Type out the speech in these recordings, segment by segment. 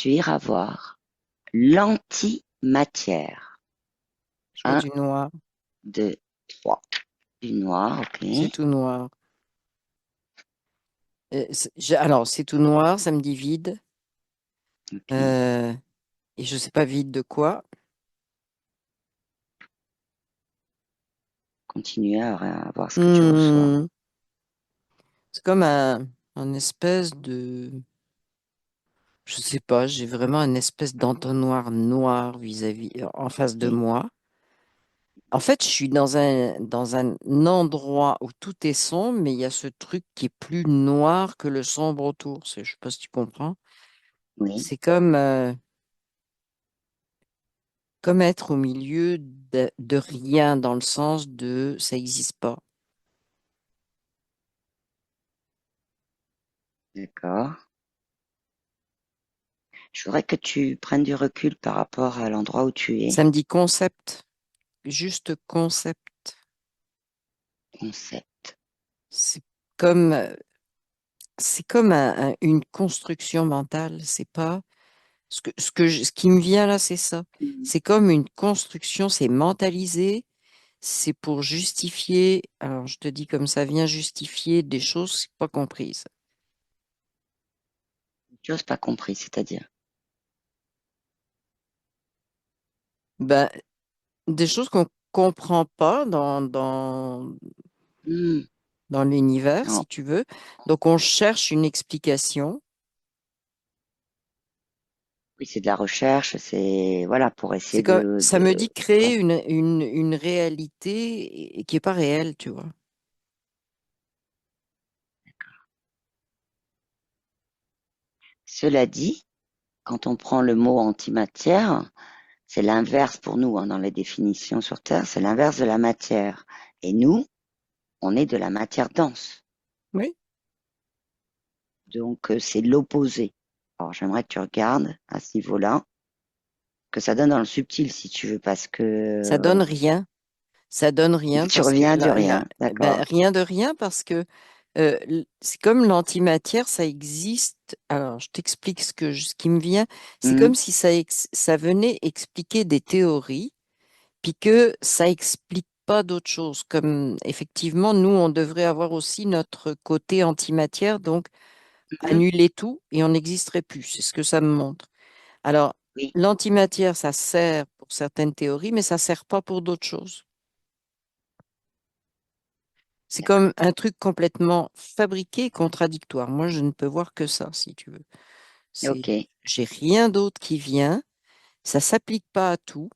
tu iras voir l'antimatière. Je vois Un, du noir. deux, trois. Du noir, ok. C'est tout noir. Alors, c'est tout noir, ça me dit vide. Ok. Euh, et je sais pas vide de quoi. Continue à voir ce que tu reçois. Hmm, c'est comme un espèce de... Je sais pas, j'ai vraiment un espèce d'entonnoir noir vis-à-vis, en face de Ok. moi. En fait, je suis dans un endroit où tout est sombre, mais il y a ce truc qui est plus noir que le sombre autour. Je sais pas si tu comprends. Oui, C'est comme être au milieu de rien, dans le sens de ça n'existe pas. d'accord. Je voudrais que tu prennes du recul par rapport à l'endroit où tu es. Ça me dit concept, juste concept. Concept. C'est comme, c'est comme une construction mentale. C'est pas ce qui me vient là, c'est ça. Mhm. C'est comme une construction, c'est mentalisé. C'est pour justifier, alors je te dis comme ça vient justifier des choses pas comprises. Tu n'oses pas compris, c'est-à-dire. Ben, des choses qu'on comprend pas Hmm. dans l'univers, Non. si tu veux. Donc on cherche une explication. Oui, c'est de la recherche, c'est voilà pour C'est essayer comme, ça me dit créer bon. une réalité qui est pas réelle, tu vois. Cela dit, quand on prend le mot antimatière, c'est l'inverse pour nous dans les définitions sur Terre, c'est l'inverse de la matière. Et nous, on est de la matière dense. Oui. Donc, c'est l'opposé. Alors, j'aimerais que tu regardes à ce niveau-là, que ça donne dans le subtil, si tu veux, parce que Ça donne rien. Ça donne rien tu parce que reviens du rien. ben, D'accord. rien de rien parce que c'est comme l'antimatière, ça existe. Alors, je t'explique ce qui me vient. C'est Mhm. comme si ça venait expliquer des théories, puis que ça explique pas d'autre chose. Comme effectivement, nous, on devrait avoir aussi notre côté antimatière, donc Mhm. annuler tout et on n'existerait plus. C'est ce que ça me montre. Alors, Oui, l'antimatière, ça sert pour certaines théories, mais ça sert pas pour d'autres choses. C'est d'accord. comme un truc complètement fabriqué et contradictoire. Moi, je ne peux voir que ça, si tu veux. C'est, Ok. j'ai rien d'autre qui vient. Ça s'applique pas à tout.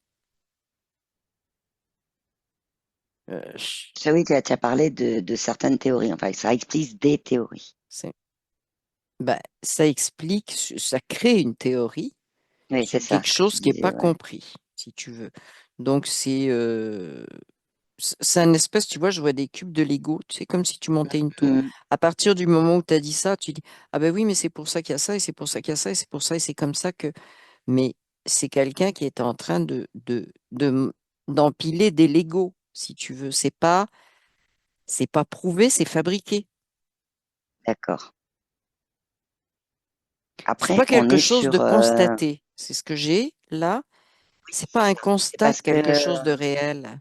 Euh, je- Ça, oui, tu as parlé de certaines théories. Enfin, ça existe des théories. c'est, ça explique, ça crée une théorie Oui, c'est sur ça quelque ce que tu chose qui n'est disais, pas ouais. compris, si tu veux. Donc, c'est un espèce, tu vois, je vois des cubes de Lego. C'est comme si tu montais une tour. Mhm. À partir du moment où tu as dit ça, tu dis, ah ben oui, mais c'est pour ça qu'il y a ça, et c'est pour ça qu'il y a ça, et c'est pour ça, et c'est comme ça que. Mais c'est quelqu'un qui est en train d'empiler des Legos, si tu veux. C'est pas prouvé, c'est fabriqué. D'accord. C'est Après, pas on quelque est chose de sur. constaté. C'est ce que j'ai là. C'est pas un C'est constat de parce que, quelque chose de réel.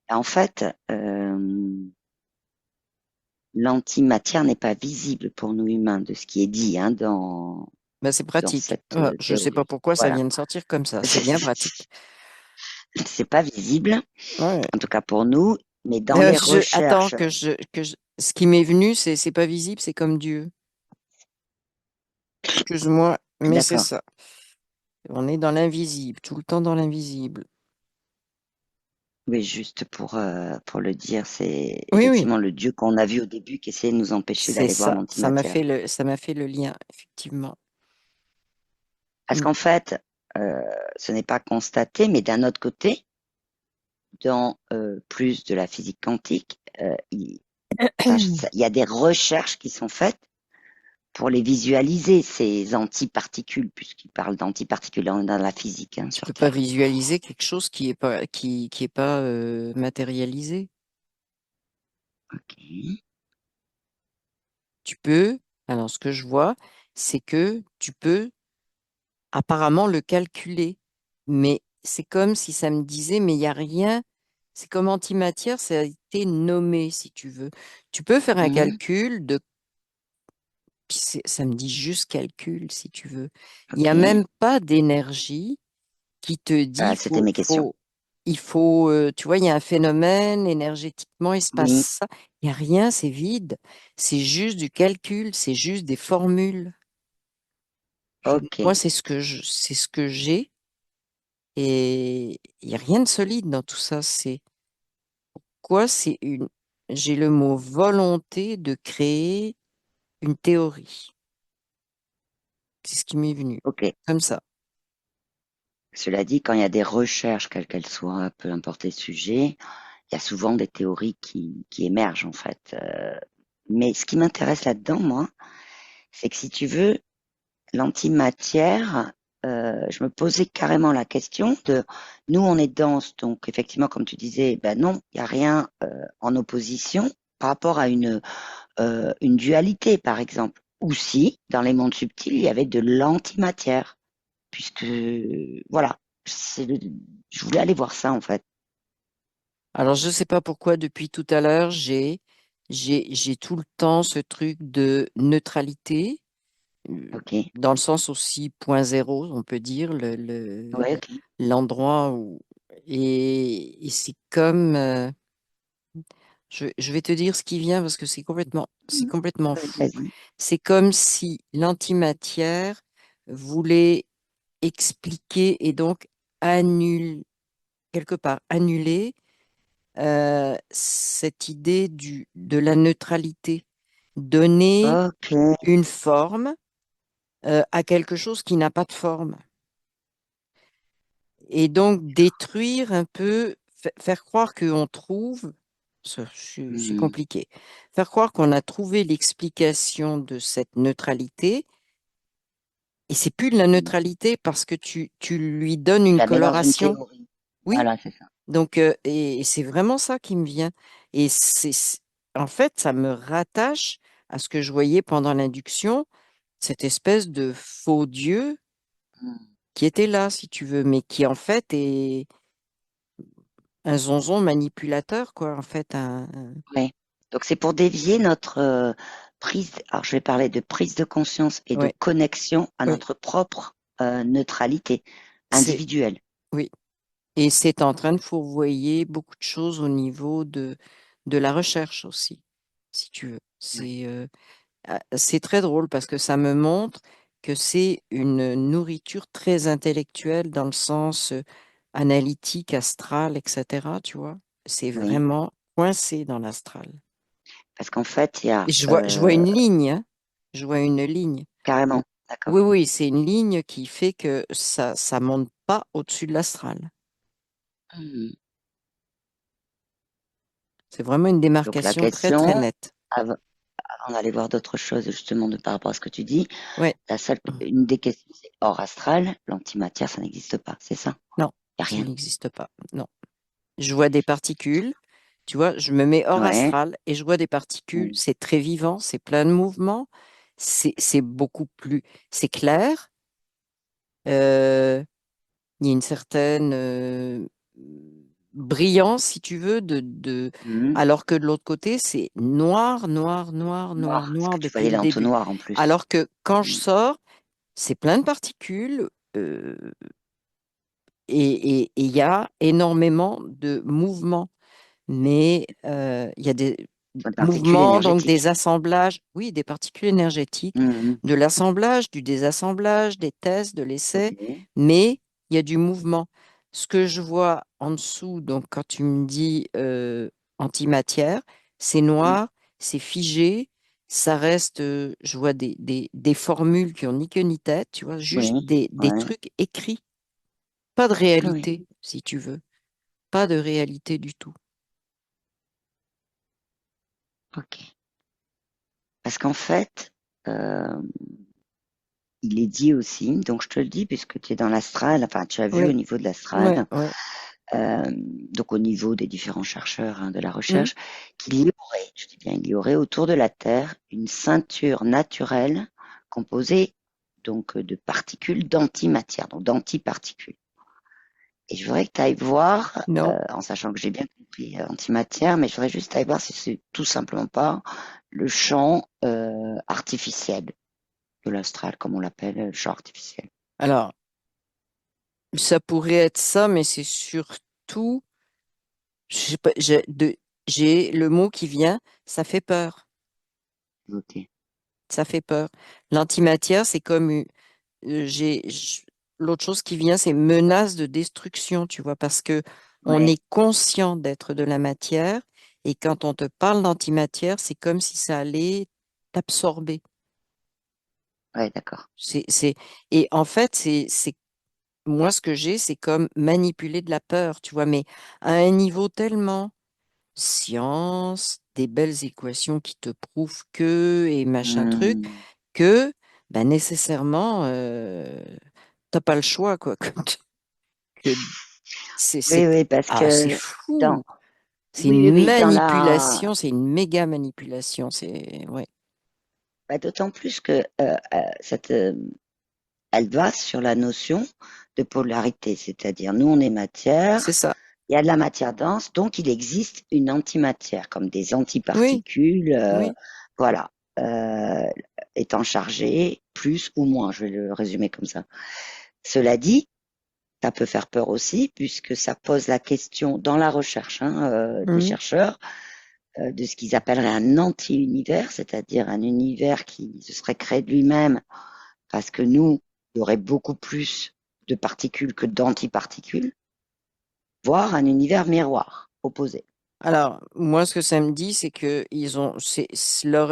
en fait, l'antimatière n'est pas visible pour nous humains de ce qui est dit hein, Ben, c'est dans pratique. cette Je sais pas théorie. pourquoi ça Voilà. vient de sortir comme ça. C'est bien pratique. C'est pas visible, Ouais. en tout cas pour nous, mais dans les Attends recherches. ce qui m'est venu, c'est pas visible, c'est comme Dieu. Excuse-moi, mais c'est D'accord. ça. On est dans l'invisible, tout le temps dans l'invisible. Oui, juste pour le dire, c'est Oui, oui. effectivement le Dieu qu'on a vu au début qui essayait de nous empêcher C'est d'aller voir ça, l'antimatière. ça m'a fait le lien, effectivement. Parce Mm. qu'en fait, ce n'est pas constaté, mais d'un autre côté, dans plus de la physique quantique, il y a des recherches qui sont faites pour les visualiser, ces antiparticules, puisqu'il parle d'antiparticules dans la physique hein, Tu sur peux pas Terre. visualiser quelque chose qui est pas matérialisé. Ok. Tu peux. Alors, ce que je vois, c'est que tu peux apparemment le calculer, mais c'est comme si ça me disait, mais il n'y a rien. C'est comme antimatière, ça a été nommé, si tu veux. Tu peux faire un Mhm. calcul de, puis ça me dit juste calcul, si tu veux. Il n'y a Ok. même pas d'énergie qui te dit, C'était mes questions. tu vois, il y a un phénomène énergétiquement, il se passe Oui. ça. Il n'y a rien, c'est vide. C'est juste du calcul, c'est juste des formules. Ok. Moi, c'est ce que j'ai. Et il n'y a rien de solide dans tout ça. C'est quoi? J'ai le mot volonté de créer une théorie. C'est ce qui m'est venu. Ok. Comme ça. Cela dit, quand il y a des recherches, quelles qu'elles soient, peu importe les sujets, il y a souvent des théories qui émergent en fait. Mais ce qui m'intéresse là-dedans, moi, c'est que si tu veux, l'antimatière, je me posais carrément la question de, nous on est dense, donc effectivement, comme tu disais, ben non, il n'y a rien en opposition par rapport à une dualité, par exemple. Ou si, dans les mondes subtils, il y avait de l'antimatière, puisque, voilà, je voulais aller voir ça en fait. Alors, je ne sais pas pourquoi, depuis tout à l'heure, j'ai tout le temps ce truc de neutralité, Ok, dans le sens aussi point zéro, on peut dire, ouais, ok. l'endroit où. Et c'est comme. Je vais te dire ce qui vient parce que c'est Mhm. complètement Ouais, fou. vas-y. C'est comme si l'antimatière voulait expliquer et donc quelque part annuler cette idée de la neutralité, donner Ok. une forme à quelque chose qui n'a pas de forme. Et donc détruire un peu, faire croire qu'on trouve, c'est Mhm. compliqué, faire croire qu'on a trouvé l'explication de cette neutralité, et c'est plus de la neutralité parce que tu lui donnes Tu une la mets dans une coloration. théorie. Oui, Voilà, c'est ça. donc et c'est vraiment ça qui me vient. Et en fait, ça me rattache à ce que je voyais pendant l'induction, cette espèce de faux Dieu Mhm. qui était là, si tu veux, mais qui en fait est un zonzon manipulateur, quoi, en fait. Ouais. Donc c'est pour dévier notre prise, alors je vais parler de prise de conscience et de Ouais, connexion à oui, notre propre neutralité c'est, individuelle. oui. Et c'est en train de fourvoyer beaucoup de choses au niveau de la recherche aussi, si tu veux. Ouais. C'est très drôle parce que ça me montre que c'est une nourriture très intellectuelle dans le sens analytique, astral, etc. Tu vois, c'est Oui. vraiment coincé dans l'astral. Parce qu'en fait, il y a Et je vois une ligne, hein. Je vois une ligne. carrément, d'accord. Oui, oui, c'est une ligne qui fait que ça monte pas au-dessus de l'astral. Mhm. C'est vraiment une Donc la démarcation très, très question, nette. avant d'aller voir d'autres choses justement par rapport à ce que tu dis, Ouais. une des questions, c'est hors astral, l'antimatière, ça n'existe pas, c'est ça? Non, Il n'y a ça rien. n'existe pas. Non. Je vois des particules, tu vois, je me mets hors Ouais. astral et je vois des particules, Mhm. c'est très vivant, c'est plein de mouvements, c'est beaucoup plus, c'est clair, euh, il y a une certaine brillance, si tu veux, Mhm. alors que de l'autre côté, c'est noir, noir, noir, noir, Noir. Est-ce noir que tu depuis voyais le début. l'entonnoir en plus? Alors que quand je Mhm. sors, c'est plein de particules euh, et il y a énormément de mouvements. Mais il y a des Des particules mouvements, donc énergétiques. des assemblages, oui, des particules énergétiques, Mhm. de l'assemblage, du désassemblage, des tests, de Ok. l'essai, mais il y a du mouvement. Ce que je vois en dessous, donc quand tu me dis antimatière, c'est Mhm. noir, c'est figé, ça reste, je vois des formules qui ont ni queue ni tête, tu vois, juste Oui. des Ouais. trucs écrits, pas de Ah oui. réalité, si tu veux, pas de réalité du tout. Ok. Parce qu'en fait, euh, il est dit aussi, donc je te le dis puisque tu es dans l'astral, enfin tu as vu au Oui, niveau de oui, l'astral, oui. donc au niveau des différents chercheurs hein, de la Mm. recherche, qu'il y aurait, je dis bien, il y aurait autour de la Terre une ceinture naturelle composée donc de particules d'antimatière, donc d'antiparticules. Et je voudrais que tu ailles voir, Non. en sachant que j'ai bien compris antimatière, mais je voudrais juste aller voir si c'est tout simplement pas le champ artificiel de l'astral, comme on l'appelle, le champ artificiel. Alors, ça pourrait être ça, mais c'est surtout, je sais pas, j'ai le mot qui vient, ça fait peur. Ok. Ça fait peur. L'antimatière, c'est comme l'autre chose qui vient, c'est menace de destruction, tu vois, parce que on Ouais, est conscient d'être de la matière, et quand on te parle d'antimatière, c'est comme si ça allait t'absorber. ouais, d'accord. C'est, et en fait, moi, ce que j'ai, c'est comme manipuler de la peur, tu vois, mais à un niveau tellement science, des belles équations qui te prouvent que, et machin truc, Hmm. que, ben, nécessairement, t'as pas le choix, quoi. Que Oui, oui, parce c'est que dans, fou. C'est oui, oui, une oui, dans la, manipulation, c'est une méga manipulation. Ouais, bah, d'autant plus que elle va sur la notion de polarité, c'est-à-dire nous on est c'est matière, ça. il y a de la matière dense, donc il existe une antimatière, comme des Oui, antiparticules, oui. voilà, euh, étant chargées plus ou moins, je vais le résumer comme ça. Cela dit, ça peut faire peur aussi, puisque ça pose la question dans la recherche des Mhm. chercheurs de ce qu'ils appelleraient un anti-univers, c'est-à-dire un univers qui se serait créé de lui-même, parce que nous, il y aurait beaucoup plus de particules que d'antiparticules, voire un univers miroir, opposé. Alors, moi, ce que ça me dit, c'est que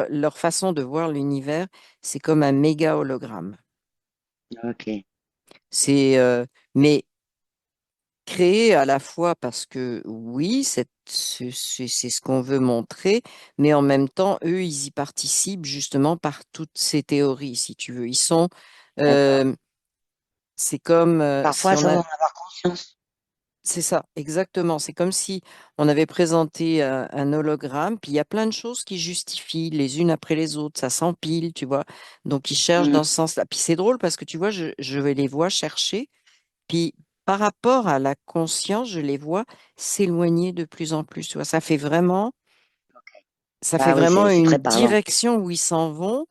leur façon de voir l'univers, c'est comme un méga hologramme. Ok, C'est, mais créé à la fois parce que oui, c'est ce qu'on veut montrer, mais en même temps, eux, ils y participent justement par toutes ces théories, si tu veux. d'accord. Euh, c'est comme si Parfois, on sans en a, avoir conscience. c'est ça, exactement. C'est comme si on avait présenté un hologramme, puis il y a plein de choses qui justifient les unes après les autres, ça s'empile, tu vois. Donc ils cherchent Hmm, dans ce sens-là. Puis c'est drôle parce que tu vois, je vais les voir chercher. Puis par rapport à la conscience, je les vois s'éloigner de plus en plus. Tu vois, ça fait bah oui, vraiment c'est une très parlant. direction où ils s'en vont,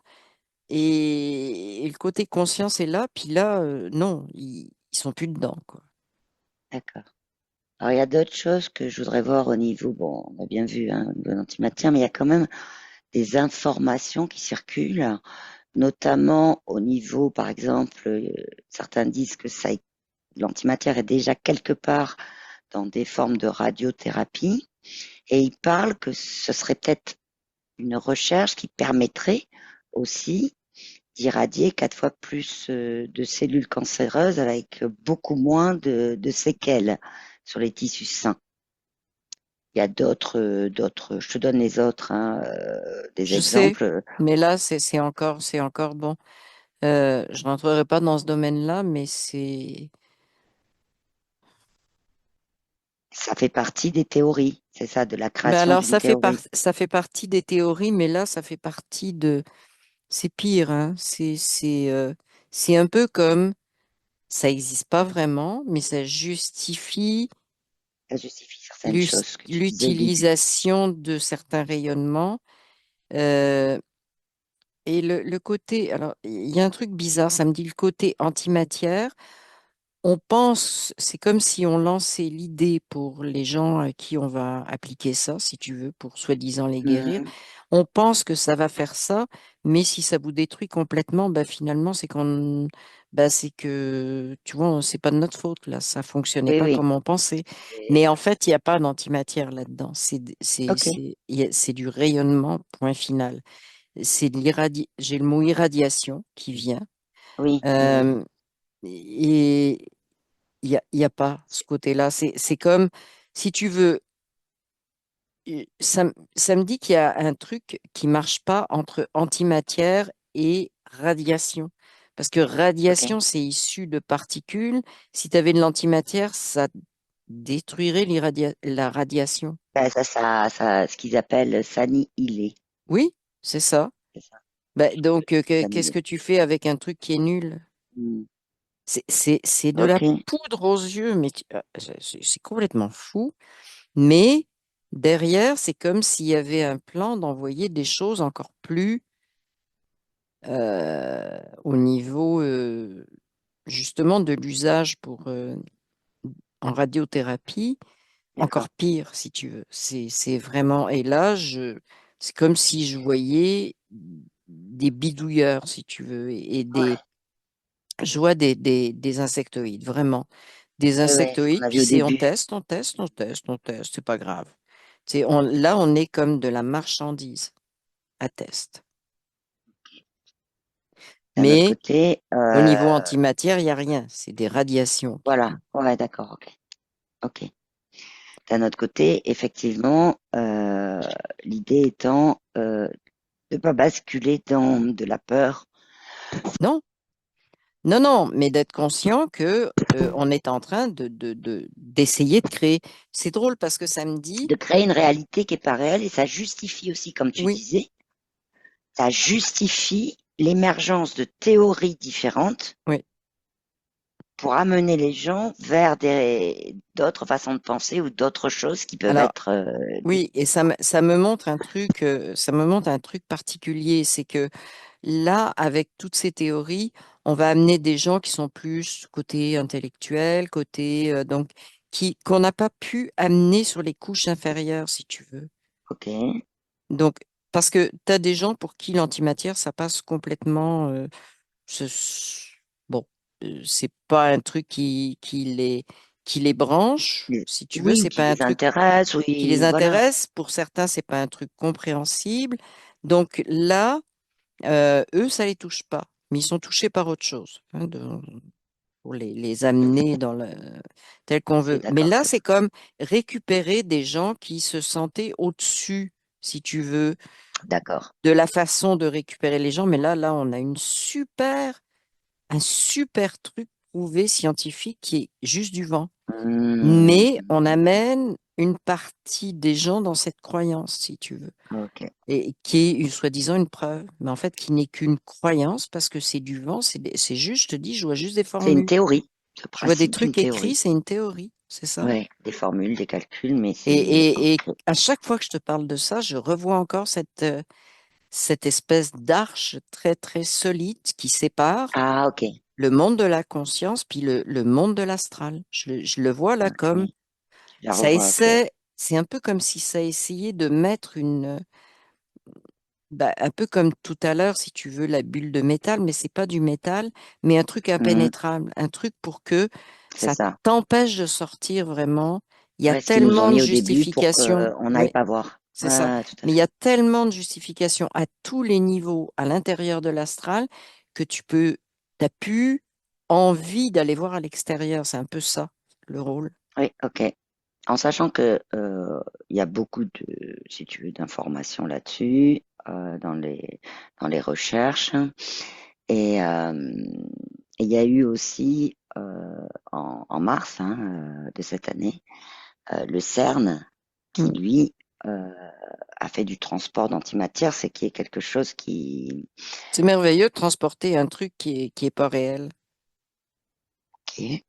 et le côté conscience est là. Puis là, non, ils sont plus dedans, quoi. D'accord. Alors, il y a d'autres choses que je voudrais voir au niveau, bon, on a bien vu, de l'antimatière, mais il y a quand même des informations qui circulent, notamment au niveau, par exemple, certains disent que l'antimatière est déjà quelque part dans des formes de radiothérapie, et ils parlent que ce serait peut-être une recherche qui permettrait aussi d'irradier 4 fois plus de cellules cancéreuses avec beaucoup moins de séquelles sur les tissus sains. Il y a d'autres, je te donne les autres, des Je sais, exemples. mais là, c'est encore bon. Je rentrerai pas dans ce domaine-là, mais Ça fait partie des théories, c'est ça, de la ben création alors, d'une théorie. ça fait partie des théories, mais là, ça fait partie de, c'est pire, hein. C'est un peu comme ça n'existe pas vraiment, mais ça justifie Ça justifie certaines choses, ce que tu disais au début. l'utilisation de certains rayonnements. Euh, et le côté, alors, il y a un truc bizarre, ça me dit le côté antimatière. On pense, c'est comme si on lançait l'idée pour les gens à qui on va appliquer ça, si tu veux, pour soi-disant les guérir. Mhm. On pense que ça va faire ça, mais si ça vous détruit complètement, bah finalement, c'est que, tu vois, c'est pas de notre faute, là, ça fonctionnait Oui, pas oui. comme on pensait. Et- Mais en fait, il n'y a pas d'antimatière là-dedans. Ok. C'est du rayonnement, point final. J'ai le mot irradiation qui vient. Oui, oui, oui. Euh, et il y a pas ce côté-là. C'est comme, si tu veux, ça me dit qu'il y a un truc qui marche pas entre antimatière et radiation. Parce que Ok. radiation, c'est issu de particules. Si tu avais de l'antimatière, détruirait la radiation. Ben, ce qu'ils appellent s'annihiler. Oui, c'est ça. C'est ça, Ben, donc, qu'est-ce s'annihiler. que tu fais avec un truc qui est nul? Hmm. C'est de la Ok. poudre aux yeux, mais c'est complètement fou. Mais derrière, c'est comme s'il y avait un plan d'envoyer des choses encore plus au niveau justement de l'usage en radiothérapie, D'accord. encore pire si tu veux. C'est vraiment. Et là, c'est comme si je voyais des bidouilleurs, si tu veux, Ouais. je vois des insectoïdes, vraiment. Des Ouais, ouais, ce qu'on insectoïdes, a puis vu au c'est on début. teste, on teste, on teste, on teste, c'est pas grave. Là, on est comme de la marchandise à test. D'un autre Mais côté, au niveau antimatière, il n'y a rien. C'est des radiations qui voilà. comptent. Ouais, d'accord. Ok. Ok. D'un autre côté, effectivement, l'idée étant de pas basculer dans de la peur, Non, non, non, mais d'être conscient que on est en train d'essayer de créer. C'est drôle parce que ça me dit, de créer une réalité qui est pas réelle, et ça justifie aussi, comme tu oui, disais, ça justifie l'émergence de théories différentes oui. pour amener les gens vers d'autres façons de penser ou d'autres choses qui peuvent Alors, être oui, et ça me montre un truc, ça me montre un truc particulier, c'est que là, avec toutes ces théories, on va amener des gens qui sont plus côté intellectuel, côté donc qui qu'on n'a pas pu amener sur les couches inférieures, si tu veux. ok. Donc, parce que tu as des gens pour qui l'antimatière, ça passe complètement. Bon, c'est pas un truc qui les branche, si tu veux, Oui, ou c'est qui pas un les truc intéresse, qui oui, les voilà. intéresse. Pour certains, c'est pas un truc compréhensible. Donc là, eux, ça les touche pas, mais ils sont touchés par autre chose, hein, pour les amener dans le tel qu'on Ok, veut. Mais d'accord, là, je c'est vois. comme récupérer des gens qui se sentaient au-dessus, si tu veux, D'accord. de la façon de récupérer les gens. Mais là, on a un super truc prouvé scientifique qui est juste du vent. Hmm, Mais on amène une partie des gens dans cette croyance, si tu veux, ok. et qui est soi-disant une preuve, mais en fait qui n'est qu'une croyance parce que c'est du vent, c'est juste, je te dis, je vois juste des C'est une formules. théorie, le Je vois des principe d'une trucs écrits, théorie. c'est une théorie, c'est ça. Ouais, des formules, des calculs, mais Et, c'est et, et ok. à chaque fois que je te parle de ça, je revois encore cette espèce d'arche très, très solide qui sépare Ah, ok. le monde de la conscience puis le monde de l'astral. Je le vois là Ok. comme Je la ça revois, ok. essaie, c'est un peu comme si ça essayait de mettre un peu comme tout à l'heure, si tu veux, la bulle de métal, mais c'est pas du métal, mais un truc Hmm, impénétrable, un truc pour que c'est ça ça. t'empêche de sortir vraiment. Il y a Ouais, ce qu'ils nous ont tellement de mis au début pour justifications. qu'on n'aille Oui, pas voir. c'est ça. Ouais, tout à Mais il y fait. a tellement de justifications à tous les niveaux à l'intérieur de l'astral que t'as plus envie d'aller voir à l'extérieur. C'est un peu ça, le rôle. Oui, ok. En sachant que il y a beaucoup de, si tu veux, d'informations là-dessus dans les recherches, et il y a eu aussi en mars de cette année le CERN qui Mm. lui euh, a fait du transport d'antimatière, c'est qui est quelque chose qui C'est merveilleux de transporter un truc qui est pas réel. qui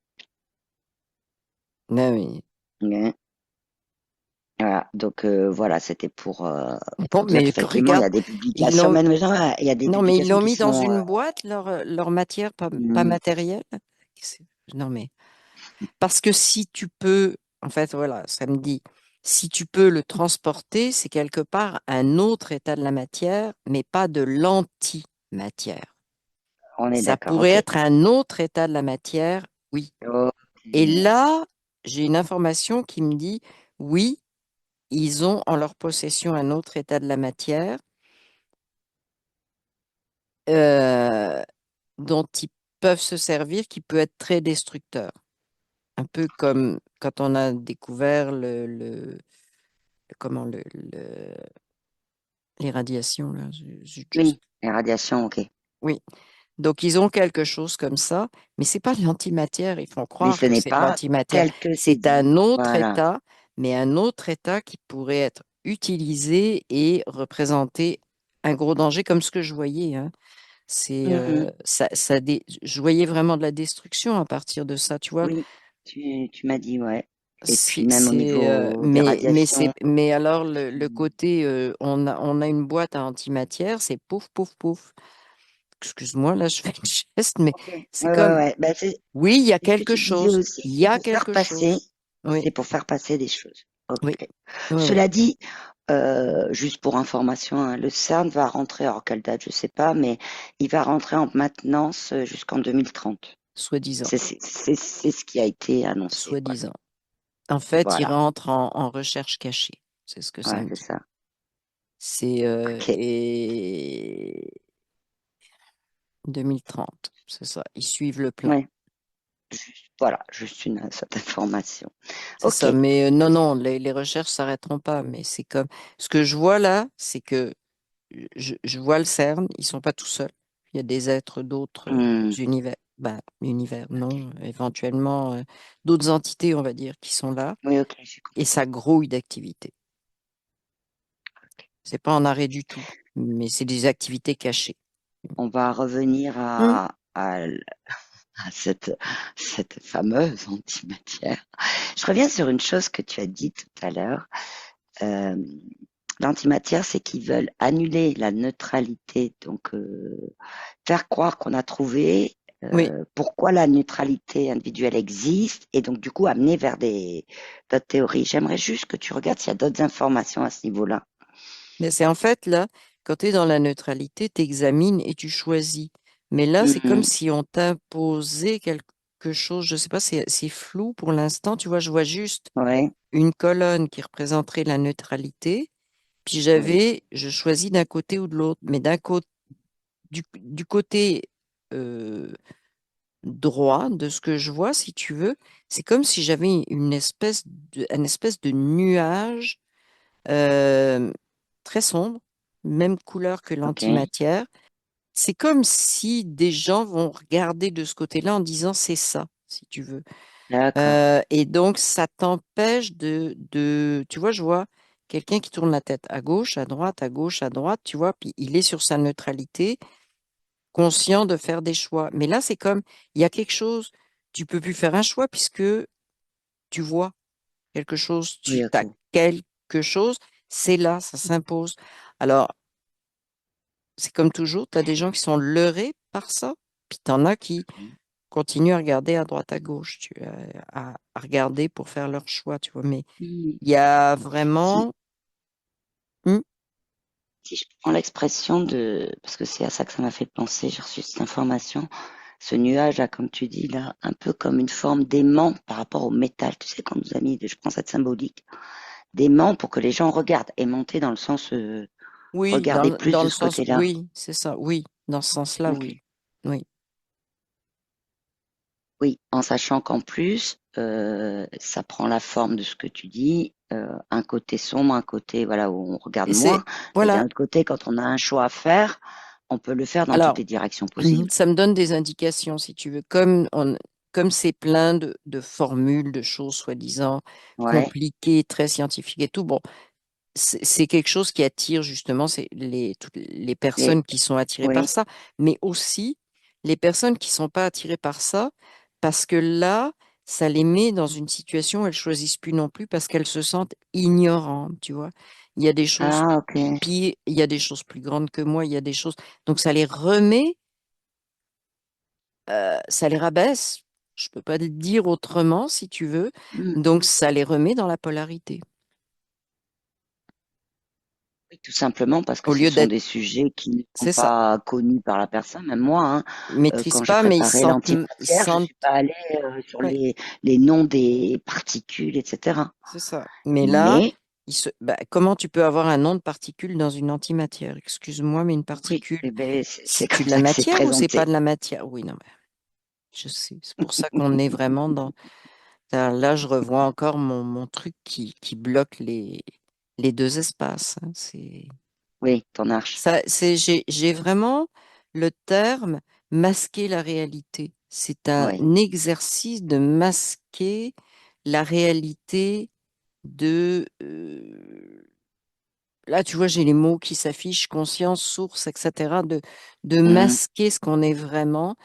Non, mais est voilà, donc voilà, c'était bon, pour dire mais qu'effectivement, il y regarde, a des ils publications, l'ont, même il y a des non, mais ils publications l'ont qui mis dans sont une boîte, leur matière pas hmm, matérielle. C'est- Non, mais parce que si tu peux, en fait, voilà, ça me dit, si tu peux le transporter, c'est quelque part un autre état de la matière, mais pas de l'antimatière. on est Ça d'accord, pourrait ok. être un autre état de la matière, oui. Ok. Et là, j'ai une information qui me dit, oui, ils ont en leur possession un autre état de la matière. euh, dont ils peuvent se servir qui peut être très destructeur. Un peu comme quand on a découvert comment les radiations là. Oui, les radiations, ok. Oui. Donc, ils ont quelque chose comme ça, mais c'est pas de l'antimatière. Ils font Mais croire ce que n'est c'est de pas l'antimatière. tel que c'est C'est un dit. autre Voilà. état, mais un autre état qui pourrait être utilisé et représenter un gros danger, comme ce que je voyais, hein. C'est Mhm. je voyais vraiment de la destruction à partir de ça, tu vois. Oui, tu m'as dit, ouais. Et puis même au niveau des Mais radiations. mais alors le côté on a une boîte à antimatière, c'est pouf pouf pouf. Excuse-moi, là je fais une geste, mais Ok. Ouais, c'est ouais, comme ouais. Bah, oui, il y a c'est ce que quelque tu disais chose, aussi, il y c'est a pour faire quelque passer, chose. Oui, c'est pour faire passer des choses. Ok. oui, oui, oui, Cela dit, juste pour information, hein, le CERN va rentrer, alors quelle date, je sais pas, mais il va rentrer en maintenance jusqu'en 2030. soi-disant, C'est ce qui a été annoncé. Voilà. soi-disant. En fait, il Voilà. rentre en recherche cachée, c'est ce que ça Ouais, me c'est dit. ça. C'est Ok. et 2030, c'est ça. Ils suivent le plan. Ouais. Voilà, juste cette information. C'est Ok. ça. Mais non, non, les recherches s'arrêteront pas. Mais c'est comme ce que je vois là, c'est que je vois le CERN, ils sont pas tout seuls. Il y a des êtres d'autres Hmm. univers. Ben, univers, non, éventuellement d'autres entités, on va dire, qui sont là. Oui, ok, j'ai Et compris. ça grouille d'activités. C'est pas en arrêt du tout, mais c'est des activités cachées. On va revenir Hum, à cette fameuse antimatière. Je reviens sur une chose que tu as dit tout à l'heure. Euh, L'antimatière, c'est qu'ils veulent annuler la neutralité, donc faire croire qu'on a trouvé oui, pourquoi la neutralité individuelle existe et donc du coup amener vers d'autres théories. J'aimerais juste que tu regardes s'il y a d'autres informations à ce niveau-là. mais c'est en fait là, quand tu es dans la neutralité, tu examines et tu choisis. Mais là, c'est comme Mhm. si on t'imposait quelque chose, je sais pas, c'est flou pour l'instant. Tu vois, je vois juste Ouais, une colonne qui représenterait la neutralité, puis oui, je choisis d'un côté ou de l'autre. Mais du côté euh, droit de ce que je vois, si tu veux, c'est comme si j'avais une espèce de nuage euh, très sombre, même couleur que ok, l'antimatière. C'est comme si des gens vont regarder de ce côté-là en disant c'est ça, si tu veux. d'accord. Et donc, ça t'empêche tu vois, je vois quelqu'un qui tourne la tête à gauche, à gauche, à droite, tu vois, puis il est sur sa neutralité, conscient de faire des choix. Mais là, c'est comme, il y a quelque chose, tu peux plus faire un choix puisque tu vois quelque chose, tu Oui, as ok. quelque chose, c'est là, ça s'impose. Alors, c'est comme toujours, tu as des gens qui sont leurrés par ça, puis tu en as qui continuent à regarder à droite, à gauche, à regarder pour faire leur choix, tu vois. Mais Mhm. il y a Si, vraiment... Hmm, si je prends l'expression de, parce que c'est à ça que ça m'a fait penser, j'ai reçu cette information, ce nuage là, comme tu dis là, un peu comme une forme d'aimant par rapport au métal. Tu sais, quand nous a mis, je prends cette symbolique, d'aimant pour que les gens regardent, aimanté dans le sens, oui, regarder plus dans de le ce sens, côté-là. oui, c'est ça, oui, dans ce sens-là, Ok. oui. Oui. Oui, en sachant qu'en plus, ça prend la forme de ce que tu dis, un côté sombre, un côté voilà où on regarde Et c'est, moins, et d'un voilà. autre côté, quand on a un choix à faire, on peut le faire dans toutes Alors, les directions possibles. ça me donne des indications, si tu veux. Comme c'est plein de formules, de choses soi-disant Ouais, compliquées, très scientifiques et tout, bon, c'est quelque chose qui attire justement toutes les et personnes qui sont attirées par oui. ça, mais aussi les personnes qui ne sont pas attirées par ça, parce que là, ça les met dans une situation où elles choisissent plus non plus parce qu'elles se sentent ignorantes, tu vois. Il y a des choses Ah, ok. pires, il y a des choses plus grandes que moi, il y a des choses. Donc ça les remet, ça les rabaisse. Je peux pas te dire autrement si tu veux. Hmm. Donc ça les remet dans la polarité. Oui, tout simplement parce que Au ce lieu sont d'être, des sujets qui ne sont c'est ça. pas connus par la personne. Même moi, hein, Ils maîtrisent quand j'ai pas, mais préparé ils l'antimatière, je sentent, suis pas allée sur ouais, les noms des particules, etc. c'est ça. Mais là, Mais comment tu peux avoir un nom de particule dans une antimatière? Excuse-moi, mais une oui, particule, eh ben, c'est c'est-tu comme de la ça que c'est matière ou c'est pas présenté. de la matière? Oui, non, mais je sais. C'est pour ça qu'on est vraiment dans. Là, je revois encore mon truc qui bloque les deux espaces, hein. Oui, ton arche. J'ai vraiment le terme. masquer la réalité. C'est un Oui. exercice de masquer la réalité de... là, tu vois, j'ai les mots qui s'affichent, conscience, source, etc., de Mhm. masquer ce qu'on est vraiment.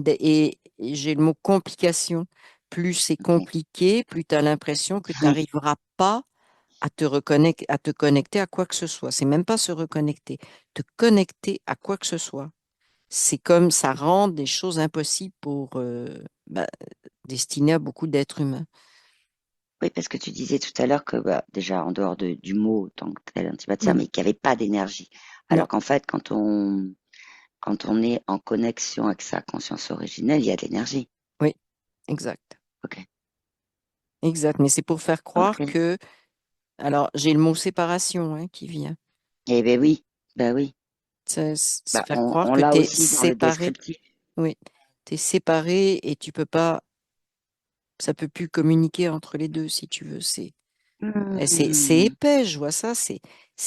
Et j'ai le mot complication. Plus c'est Ok. compliqué, plus tu as l'impression que tu n'arriveras pas à te connecter à quoi que ce soit. C'est même pas se reconnecter, te connecter à quoi que ce soit. C'est comme ça rend des choses impossibles pour bah, destinées à beaucoup d'êtres humains. Oui, parce que tu disais tout à l'heure que bah, déjà en dehors du mot tant que tel antimatière, Mm. mais qu'il n'y avait pas d'énergie. Non, Alors qu'en fait, quand on est en connexion avec sa conscience originelle, il y a de l'énergie. oui, exact. Ok. Exact. Mais c'est pour faire croire Ok. que, alors j'ai le mot séparation hein, qui vient. Eh ben oui, ben oui. C'est Bah, faire on, croire on que l'a tu es aussi dans le séparé. descriptif. Oui, tu es séparé et tu peux pas, ça peut plus communiquer entre les deux si tu veux. C'est Hmm. épais, je vois ça. C'est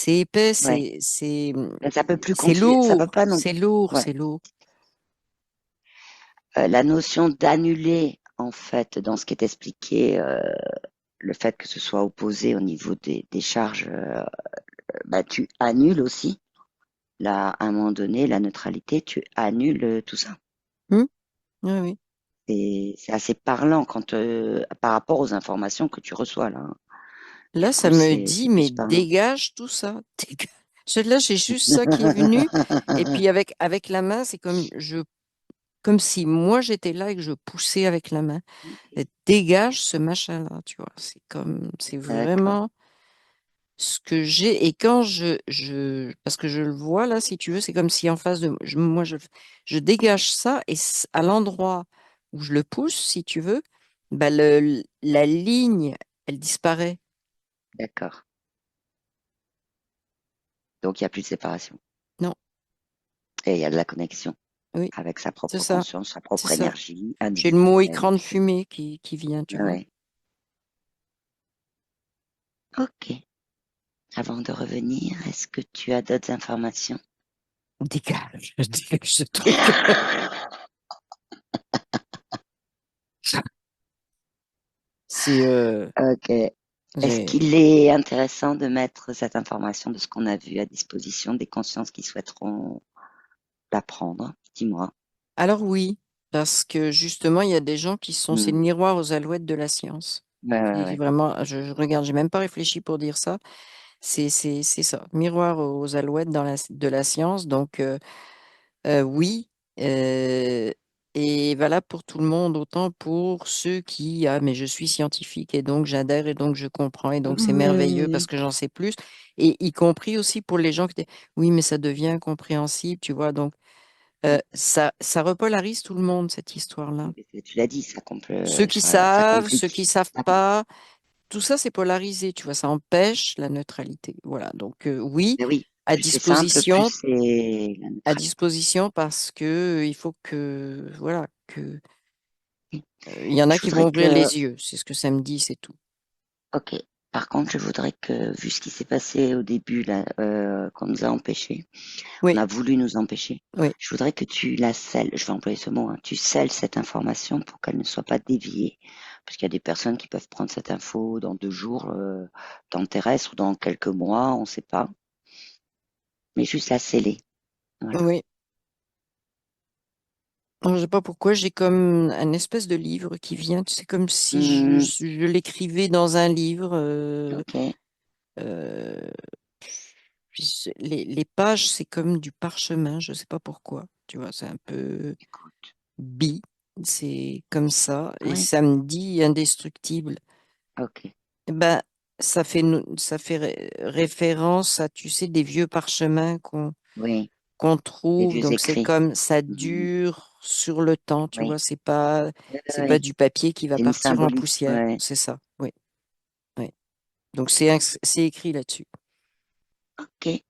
épais, Ouais. Ben, ça peut plus c'est continuer. Ça peut lourd, pas non. c'est lourd, Ouais. c'est lourd. La notion d'annuler, en fait, dans ce qui est expliqué, le fait que ce soit opposé au niveau des charges, bah, tu annules aussi. Là, à un moment donné, la neutralité, tu annules tout ça. Hmm. Oui, oui. C'est assez parlant quand, par rapport aux informations que tu reçois là, hein. Du Là, ça coup, me c'est dit, mais plus parlant. dégage tout ça. Là, j'ai juste ça qui est venu. Et puis avec la main, c'est comme si moi j'étais là et que je poussais avec la main. Et dégage ce machin-là, tu vois. C'est D'accord. vraiment ce que j'ai. Et quand parce que je le vois là, si tu veux, c'est comme si en face de moi, je dégage ça et à l'endroit où je le pousse, si tu veux, bah la ligne, elle disparaît. D'accord. Donc, il n'y a plus de séparation. Non, Et il y a de la connexion oui, avec sa c'est propre ça, conscience, sa c'est propre ça. énergie J'ai le mot individuelle. écran de fumée qui vient, tu vois. Ouais. Ok. Avant de revenir, est-ce que tu as d'autres informations? Dégage, dégage ce truc. C'est, Ok. Est-ce j'ai, qu'il est intéressant de mettre cette information de ce qu'on a vu à disposition des consciences qui souhaiteront l'apprendre? Dis-moi. alors oui, parce que justement, il y a des gens c'est Hmm. le miroir aux alouettes de la science. Ouais, ouais, C'est ouais. vraiment, je regarde, j'ai même pas réfléchi pour dire ça. C'est ça, miroir aux alouettes de la science. Donc, oui, euh, et valable pour tout le monde, autant pour ceux qui, ah, mais je suis scientifique et donc j'adhère et donc je comprends et donc c'est merveilleux parce Hmm. que j'en sais plus. Et y compris aussi pour les gens qui disent, oui, mais ça devient incompréhensible, tu vois. Donc, ça repolarise tout le monde, cette histoire-là. Tu l'as dit, ça Ceux qui complique. savent pas, tout ça, c'est polarisé, tu vois, ça empêche la neutralité. Voilà. Donc, oui, Mais oui, à plus c'est simple, plus disposition c'est la à neutralité. disposition parce que il faut que voilà que Ok. il y en a Je qui vont voudrais ouvrir que, les yeux, c'est ce que ça me dit, c'est tout. ok. Par contre, je voudrais que, vu ce qui s'est passé au début, là, qu'on nous a empêchés, on Oui, a voulu nous empêcher, oui, je voudrais que tu la scelles, je vais employer ce mot, hein, tu scelles cette information pour qu'elle ne soit pas déviée. Parce qu'il y a des personnes qui peuvent prendre cette info dans 2 jours, dans le terrestre ou dans quelques mois, on ne sait pas. Mais juste la sceller. Voilà. oui. Alors, je sais pas pourquoi, j'ai comme un espèce de livre qui vient, c'est comme si Hmm, je l'écrivais dans un livre. ok. Euh, les pages, c'est comme du parchemin, je sais pas pourquoi. Tu vois, c'est un peu Écoute. bi, c'est comme ça, et Oui. ça me dit indestructible. Ok. Ben, ça fait référence à, tu sais, des vieux parchemins Oui. qu'on Les trouve. vieux Donc, c'est écrits. comme ça Hmm, dure sur le temps, tu vois. oui. C'est pas Oui. du papier qui va C'est une partir en symbolique. poussière. Ouais. C'est ça. Oui, oui. Donc, c'est écrit là-dessus. Ok.